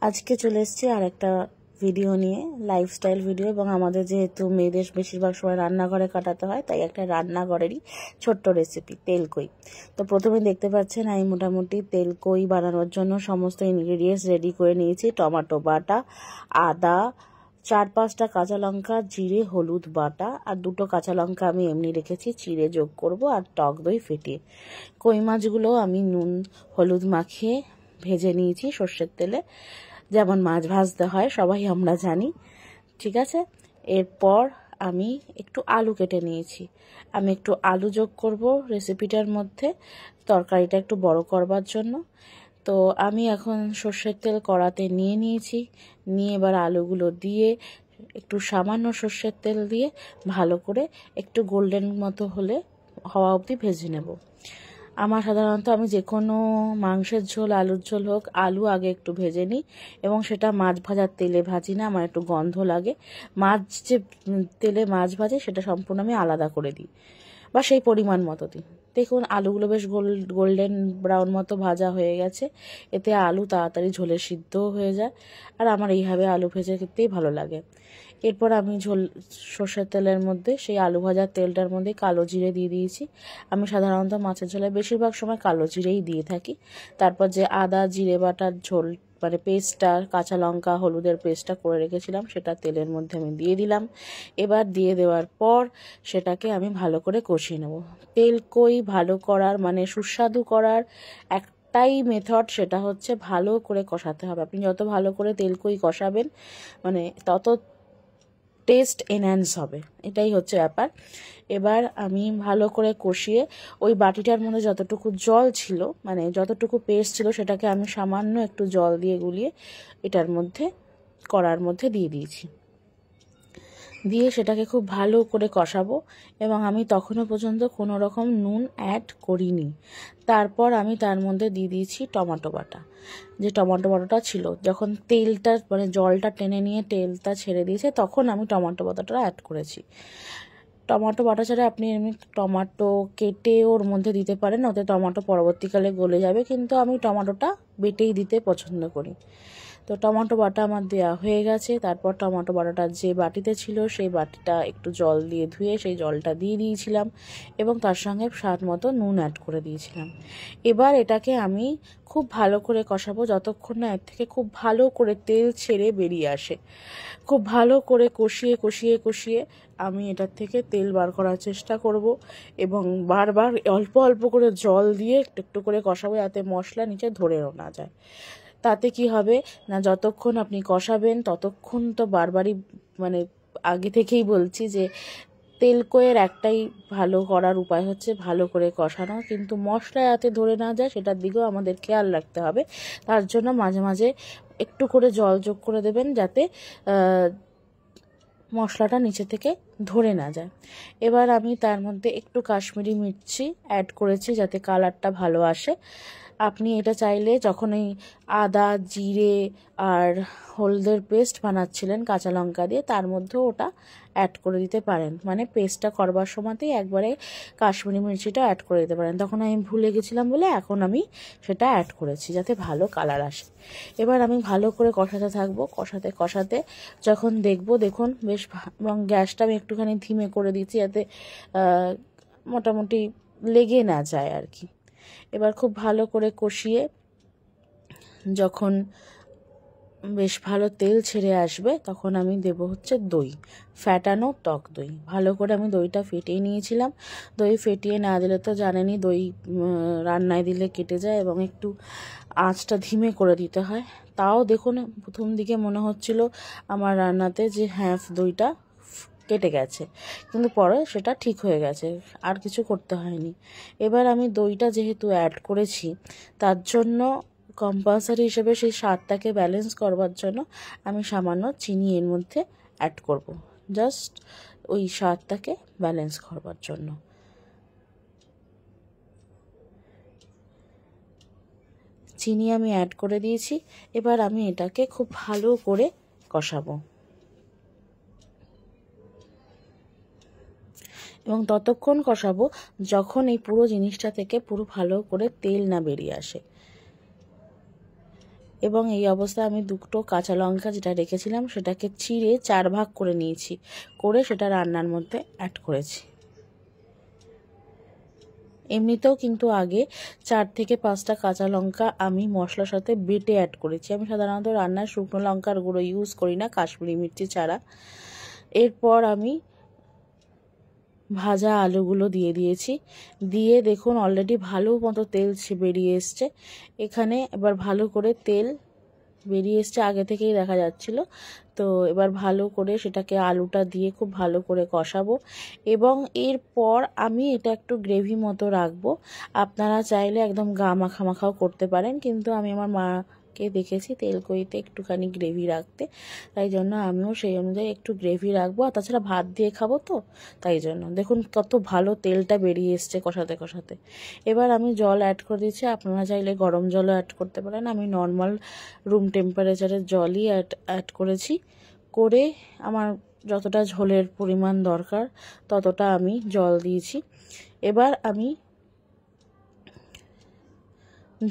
আজকে চলে এসেছি আর একটা ভিডিও নিয়ে, লাইফস্টাইল ভিডিও। এবং আমাদের যেহেতু মেয়েদের বেশিরভাগ সময় রান্নাঘরে কাটাতে হয়, তাই একটা রান্নাঘরেরই ছোট্ট রেসিপি, তেলকই। তো প্রথমে দেখতে পাচ্ছেন আমি মোটামুটি তেলকই বানানোর জন্য সমস্ত ইনগ্রেডিয়েন্টস রেডি করে নিয়েছি। টমেটো বাটা, আদা, 4-5টা কাঁচা লঙ্কা, জিরে, হলুদ বাটা, আর 2টো কাঁচা লঙ্কা আমি এমনি রেখেছি, চিড়ে যোগ করব, আর টক দই ফেটিয়ে। কই মাছগুলো আমি নুন হলুদ মাখিয়ে ভেজে নিয়েছি সর্ষের তেলে, যেমন মাছ ভাজতে হয় সবাই আমরা জানি, ঠিক আছে। এরপর আমি একটু আলু কেটে নিয়েছি, আমি একটু আলু যোগ করব রেসিপিটার মধ্যে, তরকারিটা একটু বড় করবার জন্য। তো আমি এখন সর্ষের তেল কড়াতে নিয়ে নিয়েছি, নিয়ে এবার আলুগুলো দিয়ে একটু সামান্য সর্ষের তেল দিয়ে ভালো করে একটু গোল্ডেন মতো হওয়া অবধি ভেজে নেব। আমার সাধারণত আমি যে কোনো মাংসের ঝোল, আলুর ঝোল হোক, আলু আগে একটু ভেজে নিই, এবং সেটা মাছ ভাজার তেলে ভাজি না, আমার একটু গন্ধ লাগে। মাছ যে তেলে মাছ ভাজে সেটা সম্পূর্ণ আমি আলাদা করে দিই, বা সেই পরিমাণ মতো দিই। দেখুন আলুগুলো বেশ গোল্ডেন ব্রাউন মতো ভাজা হয়ে গেছে, এতে আলু তাড়াতাড়ি ঝোলে সিদ্ধও হয়ে যায়, আর আমার এইভাবে আলু ভেজে খেতেই ভালো লাগে। এরপর আমি সর্ষের তেলের মধ্যে, সেই আলু ভাজার তেলটার মধ্যে কালো জিরে দিয়ে দিয়েছি। আমি সাধারণত মাছের ঝোলে বেশিরভাগ সময় কালো জিরেই দিয়ে থাকি। তারপর যে আদা জিরে বাটার ঝোল, মানে পেস্টটা, কাঁচা লঙ্কা হলুদের পেস্টটা করে রেখেছিলাম, সেটা তেলের মধ্যে আমি দিয়ে দিলাম। এবার দিয়ে দেওয়ার পর সেটাকে আমি ভালো করে কষিয়ে নেব। তেলকই ভালো করার, মানে সুস্বাদু করার একটাই মেথড, সেটা হচ্ছে ভালো করে কষাতে হবে। আপনি যত ভালো করে তেলকই কষাবেন, মানে তত টেস্ট এনহ্যান্স হবে, এটাই হচ্ছে ব্যাপার। এবার আমি ভালো করে কষিয়ে ওই বাটিটার মধ্যে যতটুকু জল ছিল, মানে যতটুকু পেস্ট ছিল, সেটাকে আমি সামান্য একটু জল দিয়ে গুলিয়ে এটার মধ্যে, কড়ার মধ্যে দিয়ে দিয়েছি। দিয়ে সেটাকে খুব ভালো করে কষাবো, এবং আমি তখনও পর্যন্ত কোনো রকম নুন অ্যাড করিনি। তারপর আমি তার মধ্যে দিয়ে দিয়েছি টমেটো বাটা। যে টমেটো বাটাটা ছিল, যখন তেলটা, মানে জলটা টেনে নিয়ে তেলটা ছেড়ে দিয়েছে, তখন আমি টমেটো বাটাটা অ্যাড করেছি। টমেটো বাটা ছাড়া আপনি এমনি টমেটো কেটে ওর মধ্যে দিতে পারেন, ওতে টমেটো পরবর্তীকালে গলে যাবে, কিন্তু আমি টমেটোটা বেটেই দিতে পছন্দ করি। তো টমেটো বাটা আমার দেওয়া হয়ে গেছে। তারপর টমেটো বাটাটা যে বাটিতে ছিল, সেই বাটিটা একটু জল দিয়ে ধুয়ে সেই জলটা দিয়ে দিয়েছিলাম, এবং তার সঙ্গে স্বাদ মতো নুন অ্যাড করে দিয়েছিলাম। এবার এটাকে আমি খুব ভালো করে কষাবো, যতক্ষণ না এর থেকে খুব ভালো করে তেল ছেড়ে বেরিয়ে আসে। খুব ভালো করে কষিয়ে কষিয়ে কষিয়ে আমি এটার থেকে তেল বার করার চেষ্টা করব, এবং বারবার অল্প অল্প করে জল দিয়ে একটু একটু করে কষাবো, যাতে মশলা নিচে ধরেও না যায়। তাতে কি হবে না, যতক্ষণ আপনি কষাবেন ততক্ষণ তো বারবারই, মানে আগে থেকেই বলছি যে তেলকইয়ের একটাই ভালো করার উপায় হচ্ছে ভালো করে কষানো, কিন্তু মশলা যাতে ধরে না যায় সেটার দিকেও আমাদের খেয়াল রাখতে হবে। তার জন্য মাঝে মাঝে একটু করে জল যোগ করে দেবেন, যাতে মশলাটা নিচে থেকে ধরে না যায়। এবার আমি তার মধ্যে একটু কাশ্মীরি মির্চি অ্যাড করেছি, যাতে কালারটা ভালো আসে। আপনি এটা চাইলে যখন এই আদা জিরে আর হলুদের পেস্ট বানাচ্ছিলেন কাঁচা লঙ্কা দিয়ে, তার মধ্যেও ওটা অ্যাড করে দিতে পারেন, মানে পেস্টটা করবার সময়তেই একবারে কাশ্মীরি মির্চিটা অ্যাড করে দিতে পারেন। তখন আমি ভুলে গেছিলাম বলে এখন আমি সেটা অ্যাড করেছি, যাতে ভালো কালার আসে। এবার আমি ভালো করে কষাতে থাকবো, কষাতে কষাতে যখন দেখুন বেশ, এবং গ্যাসটা আমি একটুখানি ধিমে করে দিচ্ছি, যাতে মোটামুটি লেগে না যায় আর কি। এবার খুব ভালো করে কষিয়ে যখন বেশ ভালো তেল ছেড়ে আসবে, তখন আমি দেব হচ্ছে দই, ফ্যাটানো টক দই। ভালো করে আমি দইটা ফেটিয়ে নিয়েছিলাম। দই ফেটিয়ে না দিলে তো জানেনই, দই রান্নায় দিলে কেটে যায়, এবং একটু আঁচটা ধিমে করে দিতে হয়। তাও দেখুন প্রথম দিকে মনে হচ্ছিল আমার রান্নাতে যে হ্যাঁ দইটা কেটে গেছে, কিন্তু পরে সেটা ঠিক হয়ে গেছে, আর কিছু করতে হয়নি। এবার আমি দইটা যেহেতু অ্যাড করেছি, তার জন্য কম্পালসারি হিসেবে সেই স্বাদটাকে ব্যালেন্স করবার জন্য আমি সামান্য চিনি এর মধ্যে অ্যাড করব, জাস্ট ওই স্বাদটাকে ব্যালেন্স করবার জন্য। চিনি আমি অ্যাড করে দিয়েছি। এবার আমি এটাকে খুব ভালো করে কষাবো, এবং ততক্ষণ কষাবো যখন এই পুরো জিনিসটা থেকে পুরো ভালো করে তেল না বেরিয়ে আসে। এবং এই অবস্থায় আমি দুটো কাঁচা লঙ্কা যেটা রেখেছিলাম সেটাকে চিড়ে 4 ভাগ করে নিয়েছি, করে সেটা রান্নার মধ্যে অ্যাড করেছি। এমনিতেও কিন্তু আগে 4 থেকে 5টা কাঁচা লঙ্কা আমি মশলার সাথে বেটে অ্যাড করেছি। আমি সাধারণত রান্নায় শুকনো লঙ্কার গুঁড়ো ইউজ করি না, কাশ্মীরি মির্চি ছাড়া। এরপর আমি ভাজা আলুগুলো দিয়ে দিয়েছি, দিয়ে দেখুন অলরেডি ভালো মতো তেল বেরিয়ে এসছে। এখানে এবার ভালো করে তেল বেরিয়ে এসছে, আগে থেকেই দেখা যাচ্ছিল। তো এবার ভালো করে সেটাকে আলুটা দিয়ে খুব ভালো করে কষাবো এবং এরপর আমি এটা একটু গ্রেভি মতো রাখবো। আপনারা চাইলে একদম গা মাখা মাখাও করতে পারেন, কিন্তু আমি আমার মাকে দেখেছি তেলকইতে একটুখানি গ্রেভি রাখতে, তাই জন্য আমিও সেই অনুযায়ী একটু গ্রেভি রাখবো। আর তাছাড়া ভাত দিয়ে খাবো তো, তাই জন্য দেখুন কত ভালো তেলটা বেরিয়ে এসছে কষাতে কষাতে। এবার আমি জল অ্যাড করে দিচ্ছি, আপনারা চাইলে গরম জলও অ্যাড করতে পারেন। আমি নর্মাল রুম টেম্পারেচারের জলই অ্যাড করেছি, করে আমার যতটা ঝোলের পরিমাণ দরকার ততটা আমি জল দিয়েছি। এবার আমি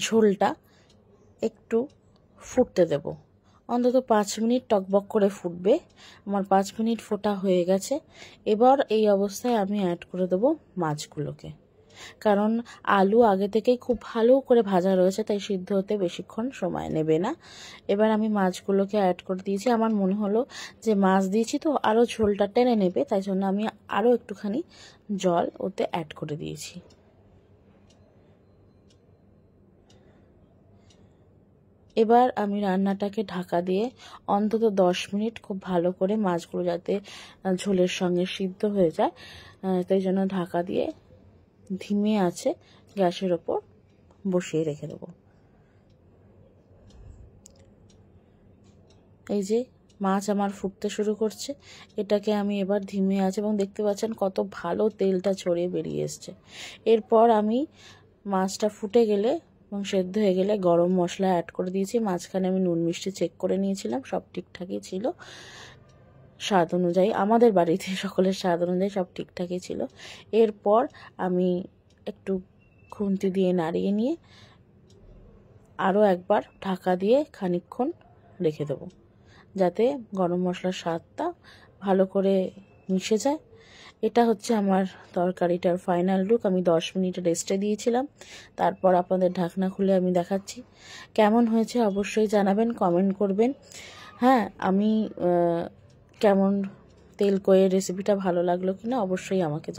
ঝোলটা একটু ফুটতে দেব, অন্তত 5 মিনিট টকবক করে ফুটবে। আমার 5 মিনিট ফোটা হয়ে গেছে। এবার এই অবস্থায় আমি অ্যাড করে দেবো মাছগুলোকে, কারণ আলু আগে থেকেই খুব ভালো করে ভাজা রয়েছে, তাই সিদ্ধ হতে বেশিক্ষণ সময় নেবে না। এবার আমি মাছগুলোকে অ্যাড করে দিয়েছি। আমার মনে হলো যে মাছ দিয়েছি তো আরও ঝোলটা টেনে নেবে, তাই জন্য আমি আরও একটুখানি জল ওতে অ্যাড করে দিয়েছি। এবার আমি রান্নাটাকে ঢাকা দিয়ে অন্তত 10 মিনিট খুব ভালো করে মাছগুলো যাতে ঝোলের সঙ্গে সিদ্ধ হয়ে যায়, তাই জন্য ঢাকা দিয়ে ধিমে আছে গ্যাসের ওপর বসিয়ে রেখে দেবো। এই যে মাছ আমার ফুটতে শুরু করছে, এটাকে আমি এবার ধিমে আছে এবং দেখতে পাচ্ছেন কত ভালো তেলটা ছড়িয়ে বেরিয়ে এসছে। এরপর আমি মাছটা ফুটে গেলে এবং সেদ্ধ হয়ে গেলে গরম মশলা অ্যাড করে দিয়েছি। মাঝখানে আমি নুন মিষ্টি চেক করে নিয়েছিলাম, সব ঠিকঠাকই ছিল স্বাদ অনুযায়ী, আমাদের বাড়িতে সকলের স্বাদ অনুযায়ী সব ঠিকঠাকই ছিল। এরপর আমি একটু খুন্তি দিয়ে নাড়িয়ে নিয়ে আরও একবার ঢাকা দিয়ে খানিকক্ষণ রেখে দেবো, যাতে গরম মশলার স্বাদটা ভালো করে মিশে যায়। এটা হচ্ছে আমার তরকারিটার ফাইনাল লুক। আমি 10 মিনিট রেস্টে দিয়েছিলাম, তারপর আপনাদের ঢাকনা খুলে আমি দেখাচ্ছি। কেমন হয়েছে অবশ্যই জানাবেন, কমেন্ট করবেন। হ্যাঁ, আমি কেমন তেলকইয়ের রেসিপিটা ভালো লাগলো কিনা অবশ্যই আমাকে